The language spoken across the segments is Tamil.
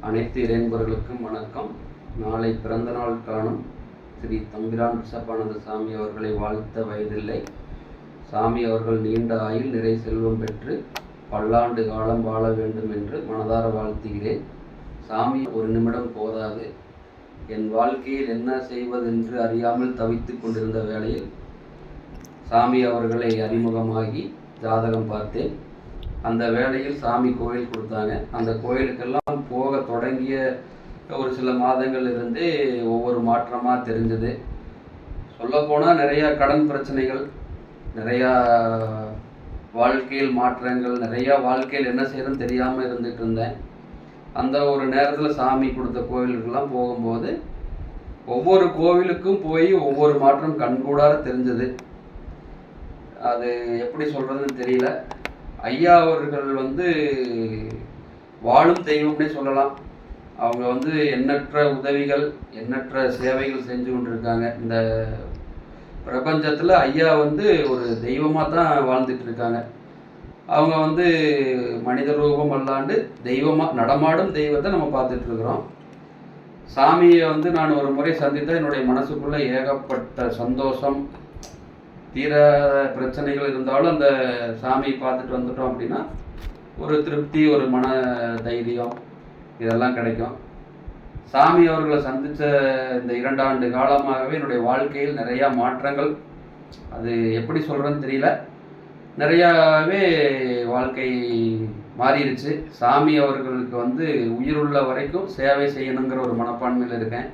அனைத்து இறையன்பர்களுக்கும் வணக்கம். நாளை பிறந்த நாள் காணும் ஸ்ரீ தம்பிரான் ரிஷபானந்த சாமி அவர்களை வாழ்த்த வயதில்லை. சாமி அவர்கள் நீண்ட ஆயுள் நிறை செல்வம் பெற்று பல்லாண்டு காலம் வாழ வேண்டும் என்று மனதார வாழ்த்துகிறேன். சாமி ஒரு நிமிடம் போதாது. என் வாழ்க்கையில் என்ன செய்வதென்று அறியாமல் தவித்து கொண்டிருந்த வேளையில் சாமி அவர்களை அறிமுகமாகி ஜாதகம் பார்த்தேன். அந்த வேளையில் சாமி கோயில் கொடுத்தாங்க. அந்த கோயிலுக்கெல்லாம் போக தொடங்கிய ஒரு சில மாதங்கள் இருந்தே ஒவ்வொரு மாற்றமாக தெரிஞ்சது. சொல்லப்போனால் நிறையா கடன் பிரச்சனைகள், நிறையா வாழ்க்கையில் மாற்றங்கள், நிறையா வாழ்க்கையில் என்ன செய்யணும்னு தெரியாமல் இருந்துகிட்டு இருந்தேன். அந்த ஒரு நேரத்தில் சாமி கொடுத்த கோவிலுக்கெல்லாம் போகும்போது ஒவ்வொரு கோவிலுக்கும் போய் ஒவ்வொரு மாற்றம் கண்கூடார தெரிஞ்சது. அது எப்படி சொல்கிறதுன்னு தெரியல. ஐயா அவர்கள் வாழும் தெய்வம்னே சொல்லலாம். அவங்க எண்ணற்ற உதவிகள், எண்ணற்ற சேவைகள் செஞ்சு கொண்டிருக்காங்க. இந்த பிரபஞ்சத்தில் ஐயா ஒரு தெய்வமாக தான் வாழ்ந்துட்டு இருக்காங்க. அவங்க மனித ரூபம் அல்லாண்டு தெய்வமாக நடமாடும் தெய்வத்தை நம்ம பார்த்துட்டு இருக்கிறோம். சாமியை நான் ஒரு முறை சந்தித்தேன். என்னுடைய மனசுக்குள்ளே ஏகப்பட்ட சந்தோஷம், தீர பிரச்சனைகள் இருந்தாலும் அந்த சாமியை பார்த்துட்டு வந்துட்டோம் அப்படின்னா ஒரு திருப்தி, ஒரு மன தைரியம் இதெல்லாம் கிடைக்கும். சாமி அவர்களை சந்தித்த இந்த 2 ஆண்டு காலமாகவே என்னுடைய வாழ்க்கையில் நிறையா மாற்றங்கள், அது எப்படி சொல்கிறேன்னு தெரியல, நிறையாவே வாழ்க்கை மாறிடுச்சு. சாமி அவர்களுக்கு உயிருள்ள வரைக்கும் சேவை செய்யணுங்கிற ஒரு மனப்பான்மையில் இருக்கேன்.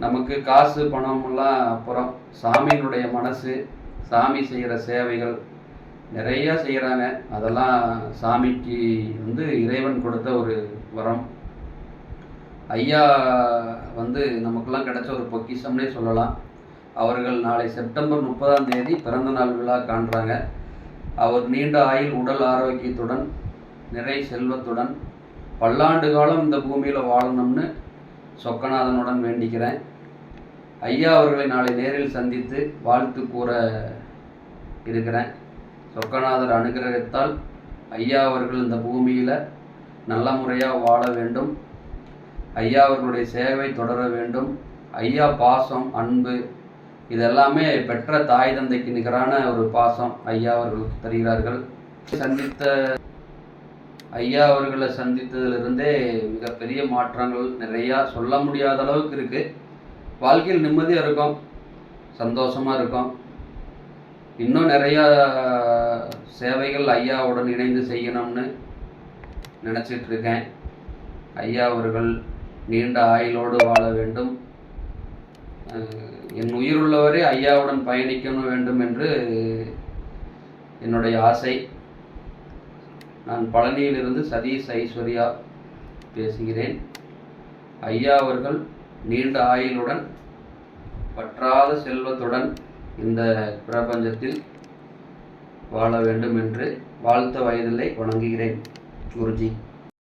நமக்கு காசு பணமெல்லாம் அப்புறம், சாமியினுடைய மனசு, சாமி செய்கிற சேவைகள் நிறையா செய்கிறாங்க. அதெல்லாம் சாமிக்கு இறைவன் கொடுத்த ஒரு வரம். ஐயா நமக்கெல்லாம் கிடைச்ச ஒரு பொக்கிஷம்னே சொல்லலாம். அவர்கள் நாளை செப்டம்பர் 30 பிறந்த நாள் விழா காண்றாங்க. அவர் நீண்ட ஆயுள், உடல் ஆரோக்கியத்துடன், நிறை செல்வத்துடன் பல்லாண்டு காலம் இந்த பூமியில் வாழணும்னு சொக்கநாதனுடன் வேண்டிக்கிறேன். ஐயா அவர்களை நாளை நேரில் சந்தித்து வாழ்த்து கூற இருக்கிறேன். சொக்கநாதர் அனுகிரகத்தால் ஐயா அவர்கள் இந்த பூமியில் நல்ல முறையாக வாழ வேண்டும். ஐயா அவர்களுடைய சேவை தொடர வேண்டும். ஐயா பாசம், அன்பு இதெல்லாமே பெற்ற தாய் தந்தைக்கு நிகரான ஒரு பாசம் ஐயா அவர்களுக்கு தருகிறார்கள். ஐயா அவர்களை சந்தித்ததிலிருந்தே மிகப்பெரிய மாற்றங்கள் நிறையா சொல்ல முடியாத அளவுக்கு இருக்குது. வாழ்க்கையில் நிம்மதியாக இருக்கும், சந்தோஷமாக இருக்கும். இன்னும் நிறையா சேவைகள் ஐயாவுடன் இணைந்து செய்யணும்னு நினச்சிட்ருக்கேன். ஐயா அவர்கள் நீண்ட ஆயுளோடு வாழ வேண்டும். என் உயிருள்ளவரை ஐயாவுடன் பயணிக்கணும் வேண்டும் என்று என்னுடைய ஆசை. நான் பழனியிலிருந்து சதீஷ் ஐஸ்வர்யா பேசுகிறேன். ஐயா அவர்கள் நீண்ட ஆயுளுடன், பற்றாத செல்வத்துடன் இந்த பிரபஞ்சத்தில் வாழ வேண்டும் என்று வாழ்த்த வயதில்லை. வணங்குகிறேன் குருஜி.